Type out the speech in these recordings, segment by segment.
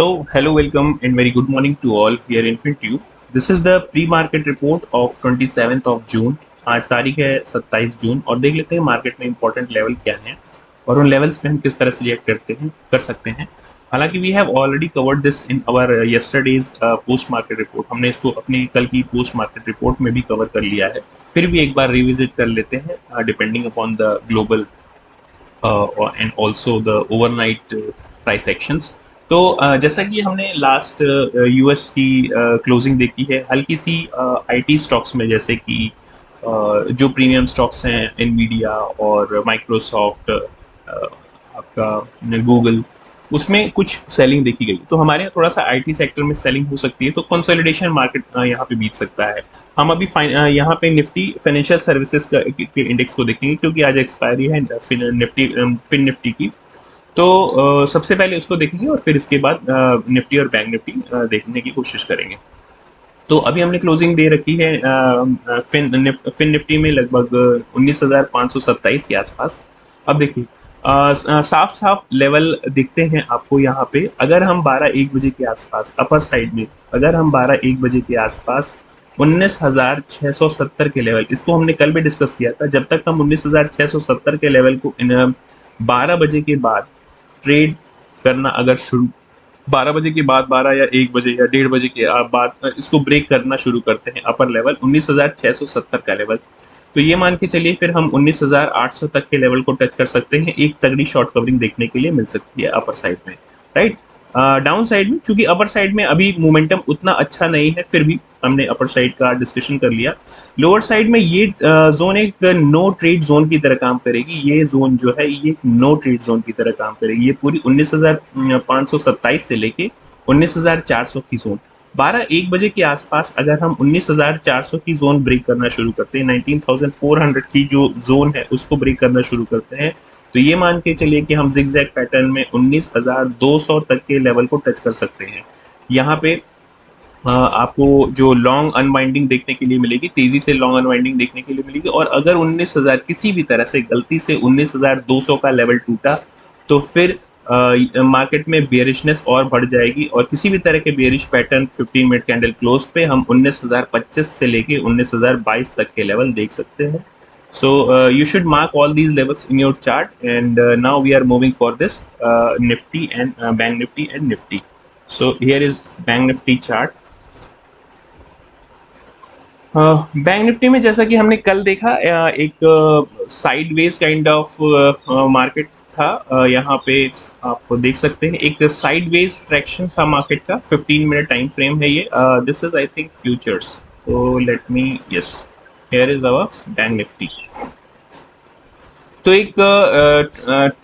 Hello, welcome, and very good morning to all here in FinTube. This is the pre-market report of 27th of June. आज तारीख है 27 जून और देख लेते हैं मार्केट में इंपॉर्टेंट लेवल क्या हैं और उन लेवल्स पे हम किस तरह से रिएक्ट कर सकते हैं। हालांकि we have already covered this in our yesterday's post market report. हमने इसको अपनी कल की पोस्ट मार्केट रिपोर्ट में भी कवर कर लिया है, फिर भी एक बार रिविजिट कर लेते हैं depending upon the global and also the overnight price actions. तो जैसा कि हमने लास्ट यूएस की क्लोजिंग देखी है, हल्की सी आईटी स्टॉक्स में जैसे कि जो प्रीमियम स्टॉक्स हैं एनवीडिया और माइक्रोसॉफ्ट, आपका गूगल, उसमें कुछ सेलिंग देखी गई। तो हमारे यहाँ थोड़ा सा आईटी सेक्टर में सेलिंग हो सकती है, तो कंसोलिडेशन मार्केट यहाँ पे बीत सकता है। हम अभी यहाँ पे निफ्टी फाइनेंशियल सर्विसेज के इंडेक्स को देखेंगे क्योंकि आज एक्सपायरी है फिन निफ्टी की। तो सबसे पहले उसको देखेंगे और फिर इसके बाद निफ्टी और बैंक निफ्टी देखने की कोशिश करेंगे। तो अभी हमने क्लोजिंग दे रखी है फिन निफ्टी में लगभग 19,527 के आसपास। अब देखिए साफ साफ लेवल दिखते हैं आपको यहाँ पे। अगर हम 12-1 बजे के आसपास अपर साइड में, अगर हम 12-1 बजे के आसपास 19,670 के लेवल, इसको हमने कल भी डिस्कस किया था, जब तक हम 19,670 के लेवल को 12 बजे के बाद ट्रेड करना अगर शुरू 12 बजे के बाद 12 या 1 बजे या 1:30 बजे के बाद इसको ब्रेक करना शुरू करते हैं अपर लेवल 19,670 का लेवल, तो ये मान के चलिए फिर हम 19,800 तक के लेवल को टच कर सकते हैं। एक तगड़ी शॉर्ट कवरिंग देखने के लिए मिल सकती है अपर साइड में, राइट। डाउन साइड में चूंकि अपर साइड में अभी मोमेंटम उतना अच्छा नहीं है, फिर भी हमने अपर साइड का डिस्कशन कर लिया। लोअर साइड में ये जोन एक नो ट्रेड जोन की तरह काम करेगी। ये जोन जो है ये नो ट्रेड जोन की तरह काम करेगी। ये पूरी 19,527 से लेके 19,400 की जोन 12-1 बजे के आसपास अगर हम 19,400 की जोन ब्रेक करना शुरू करते हैं, 19,400 की जो जोन है उसको ब्रेक करना शुरू करते हैं, तो ये मान के चलिए कि हम जिगजैग पैटर्न में 19,200 तक के लेवल को टच कर सकते हैं। यहाँ पे आपको जो लॉन्ग अनवाइंडिंग देखने के लिए मिलेगी, तेजी से लॉन्ग अनवाइंडिंग देखने के लिए मिलेगी। और अगर 19,000 किसी भी तरह से गलती से 19,200 का लेवल टूटा तो फिर मार्केट में बेयरिशनेस और बढ़ जाएगी और किसी भी तरह के bearish pattern 15 minute candle close पे हम 19,025 से लेके 19,022 तक के लेवल देख सकते हैं। So you should mark all these levels in your chart, and now we are moving for this Nifty and Bank Nifty and Nifty. So here is Bank Nifty chart. Bank Nifty में जैसा कि हमने कल देखा एक sideways kind of market था। यहाँ पे आप देख सकते हैं एक साइडवेज ट्रैक्शन था मार्केट का। 15 मिनट टाइम फ्रेम है ये। This is I think futures. तो let me yes, here is our bank nifty. तो एक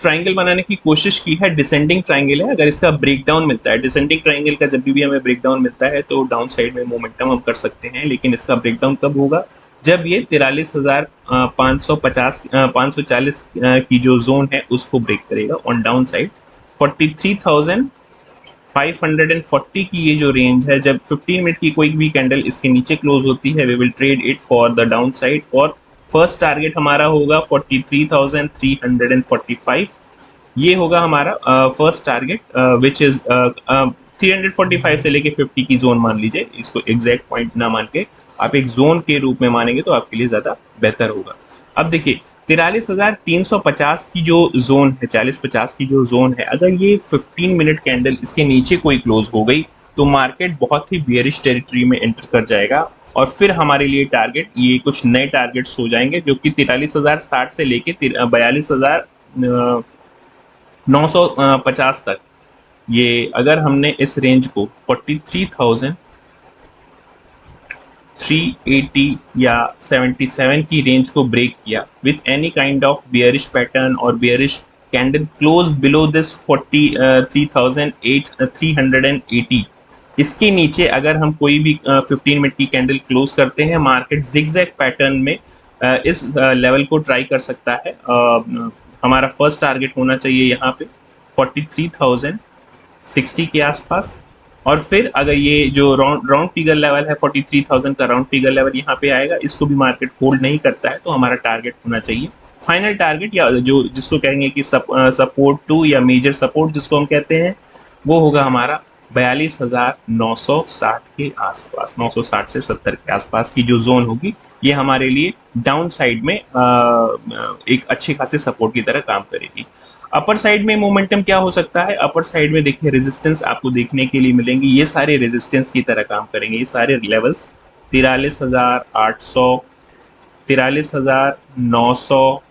ट्राइंगल बनाने की कोशिश की है, डिसेंडिंग ट्राइंगल है। अगर इसका ब्रेकडाउन मिलता है, डिसेंडिंग ट्राइंगल का जब भी हमें ब्रेकडाउन मिलता है तो डाउन साइड में मोमेंटम हम कर सकते हैं, लेकिन इसका ब्रेकडाउन कब होगा? जब ये 43,540 की जो जोन है उसको ब्रेक करेगा ऑन डाउन साइड। 43,540 की ये जो रेंज है, जब 15 मिनट की कोई भी कैंडल इसके नीचे क्लोज होती है, we will trade it for the down side. और फर्स्ट टारगेट हमारा होगा 43,345। ये होगा हमारा फर्स्ट टारगेट, विच इज 345 से लेके 50 की जोन मान लीजिए। इसको एग्जैक्ट पॉइंट ना मान के आप एक जोन के रूप में मानेंगे तो आपके लिए ज्यादा बेहतर होगा। अब देखिए 43,350 की जो जोन है, 40-50 की जो जोन है, अगर ये 15 मिनट कैंडल इसके नीचे कोई क्लोज हो गई तो मार्केट बहुत ही बियरिश टेरिटरी में एंटर कर जाएगा और फिर हमारे लिए टारगेट, ये कुछ नए टारगेट्स हो जाएंगे जो कि 43,060 से लेके 42,950 तक। ये अगर हमने इस रेंज को 43,380 या 77 की रेंज को ब्रेक किया with any kind of bearish pattern और bearish candle close below this 43,380, इसके नीचे अगर हम कोई भी 15 मिनट की कैंडल क्लोज करते हैं, मार्केट जिगजैग पैटर्न में इस लेवल को ट्राई कर सकता है। हमारा फर्स्ट टारगेट होना चाहिए यहाँ पे 43,060 के आसपास। और फिर अगर ये जो राउंड फिगर लेवल है 43,000 का राउंड फिगर लेवल यहाँ पे आएगा, इसको भी मार्केट होल्ड नहीं करता है तो हमारा टारगेट होना चाहिए फाइनल टारगेट, या जो जिसको कहेंगे कि सपोर्ट 2 या मेजर सपोर्ट जिसको हम कहते हैं, वो होगा हमारा 42,960 के आसपास, 960 से 70 के आसपास की जो जोन होगी ये हमारे लिए डाउन साइड में एक अच्छे खासे सपोर्ट की तरह काम करेगी। अपर साइड में मोमेंटम क्या हो सकता है? अपर साइड में देखिए रेजिस्टेंस आपको देखने के लिए मिलेंगे, ये सारे रेजिस्टेंस की तरह काम करेंगे, ये सारे लेवल्स 43,800, 43,900,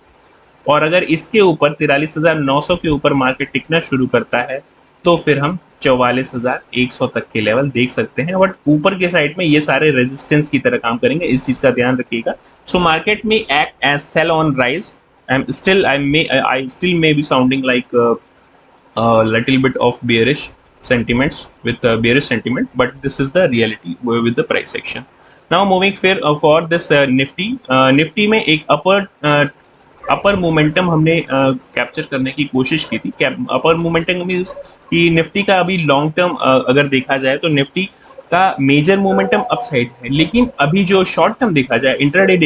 और अगर इसके ऊपर 43,900 के ऊपर मार्केट टिकना शुरू करता है तो फिर हम 44,100 तक के लेवल देख सकते हैं। बट ऊपर के साइड में ये सारे रेजिस्टेंस की तरह काम करेंगे, इस चीज का ध्यान रखिएगा। सो मार्केट में act as sell on rise. I still may be sounding like a little bit of bearish sentiments with bearish sentiment, but this is the reality with the price action. Now moving for this Nifty में एक अपर momentum हमने capture करने की कोशिश की थी। अपर momentum means कि Nifty का अभी लॉन्ग टर्म अगर देखा जाए तो निफ्टी का मेजर मोमेंटम अपसाइड है, लेकिन अभी जो शॉर्ट टर्म देखा जाए, इंट्राडे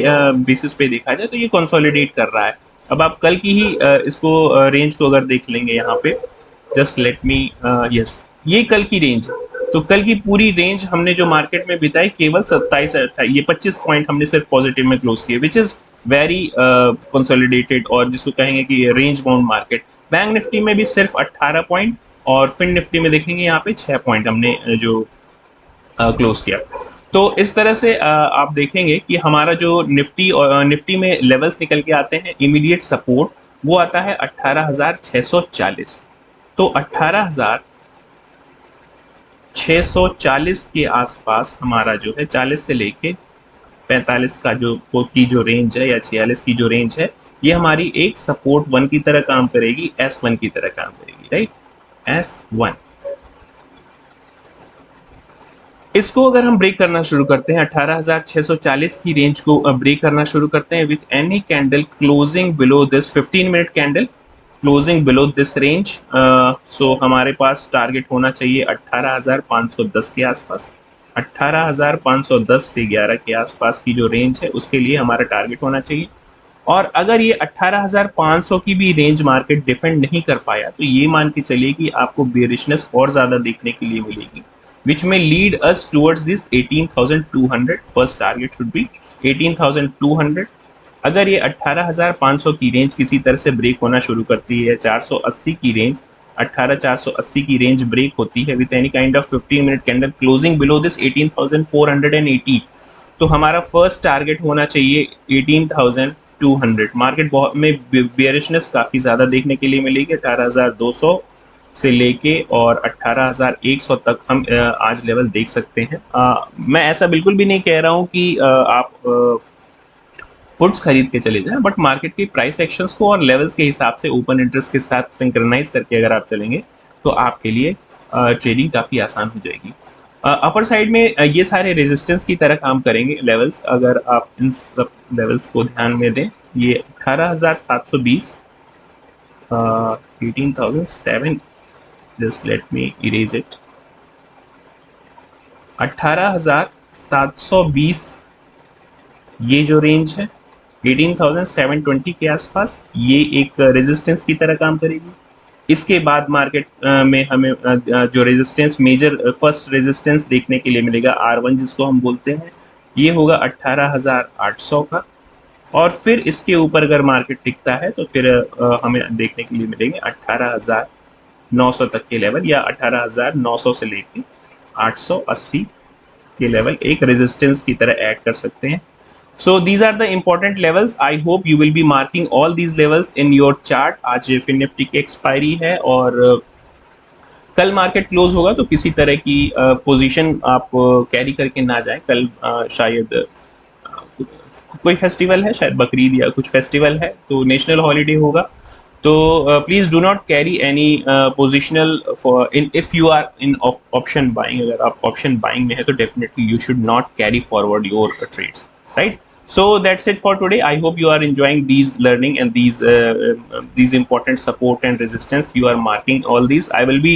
बेसिस पे देखा जाए तो ये कंसोलिडेट कर रहा है। अब आप कल की ही इसको रेंज को अगर देख लेंगे यहाँ पे, जस्ट लेट मी, यस, ये कल की रेंज है। तो कल की पूरी रेंज हमने जो मार्केट में बिताई केवल 27 से 28, ये 25 पॉइंट हमने सिर्फ पॉजिटिव में क्लोज किए, विच इज वेरी कंसोलिडेटेड, और जिसको कहेंगे कि range bound market. Bank Nifty में भी सिर्फ 18 पॉइंट, और फिन निफ्टी में देखेंगे यहाँ पे 6 पॉइंट हमने जो क्लोज किया। तो इस तरह से आप देखेंगे कि हमारा जो निफ्टी में लेवल्स निकल के आते हैं, इमीडिएट सपोर्ट वो आता है 18,640। तो 18,640 के आसपास हमारा जो है 40 से लेके 45 का जो रेंज है, या 46 की जो रेंज है, ये हमारी एक सपोर्ट 1 की तरह काम करेगी, S1 की तरह काम करेगी, राइट, S1। इसको अगर हम ब्रेक करना शुरू करते हैं, 18,640 की रेंज को ब्रेक करना शुरू करते हैं with any candle closing below this 15 minute candle closing below this range, so हमारे पास टारगेट होना चाहिए 18,510 के आसपास। 18,510 से 11 के आसपास की जो रेंज है उसके लिए हमारा टारगेट होना चाहिए। और अगर ये 18,500 की भी रेंज मार्केट डिफेंड नहीं कर पाया तो ये मान के चलिए कि आपको बेरिशनेस और ज्यादा देखने के लिए मिलेगी, which may lead us towards this 18,200. First target should be 18,200। अगर ये 18,500 की रेंज किसी तरह से ब्रेक होना शुरू करती है, 480 की रेंज, 18,480 की रेंज ब्रेक होती है with any kind of 15 minute candle closing below this 18,480, तो हमारा फर्स्ट टारगेट होना चाहिए 18,200। मार्केट बहुत में बेयरिशनेस काफी ज्यादा देखने के लिए मिलेगी, 18,200 से लेके और 18,100 तक हम आज लेवल देख सकते हैं। मैं ऐसा बिल्कुल भी नहीं कह रहा हूं कि आप पुट्स खरीद के चले जाएं, बट मार्केट के प्राइस एक्शंस को और लेवल्स के हिसाब से ओपन इंटरेस्ट के साथ सिंक्रोनाइज करके अगर आप चलेंगे तो आपके लिए ट्रेडिंग काफ़ी आसान हो जाएगी। अपर साइड में ये सारे रेजिस्टेंस की तरह काम करेंगे लेवल्स, अगर आप इन सब लेवल्स को ध्यान में दें। ये 18,720, 18,007, just let me erase it, 18,720 ये जो रेंज है, 18,720 के आसपास ये एक रेजिस्टेंस की तरह काम करेगी। इसके बाद मार्केट में हमें जो रेजिस्टेंस, मेजर फर्स्ट रेजिस्टेंस देखने के लिए मिलेगा R1 जिसको हम बोलते हैं, ये होगा 18,800 का। और फिर इसके ऊपर अगर मार्केट टिकता है तो फिर हमें देखने के लिए मिलेंगे 18,900 तक के लेवल, या 18,900 से लेके 880 के लेवल एक रेजिस्टेंस की तरह ऐड कर सकते हैं। So these are the important levels. I hope you will be marking all these levels in your chart. आज फिन निफ्टी की एक्सपायरी है और कल मार्केट क्लोज होगा, तो किसी तरह की पोजीशन आप कैरी करके ना जाएं। कल शायद कोई फेस्टिवल है, शायद बकरीद या कुछ फेस्टिवल है, तो नेशनल हॉलीडे होगा। तो please do not carry any positional for in if you are in option buying. अगर आप ऑप्शन बाइंग में है तो definitely you should not carry forward your trades, right? So that's it for today. I hope you are enjoying these learning and these important support and resistance. You are marking all these. I will be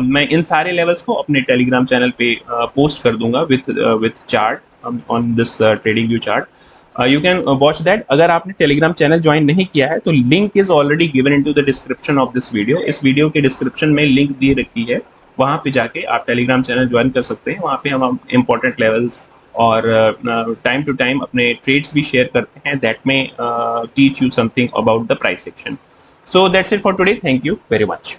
मैं इन सारे levels को अपने Telegram channel पे post कर दूंगा with chart on this trading view chart. You can watch that. अगर आपने Telegram channel join नहीं किया है तो link is already given into the description of this video. इस वीडियो के डिस्क्रिप्शन में लिंक दे रखी है वहाँ पे जाके आप टेलीग्राम चैनल ज्वाइन कर सकते हैं। वहाँ पे हम इम्पोर्टेंट लेवल्स और टाइम टू टाइम अपने ट्रेड्स भी शेयर करते हैं, दैट में teach you something about the price section. So that's it for today, thank you very much.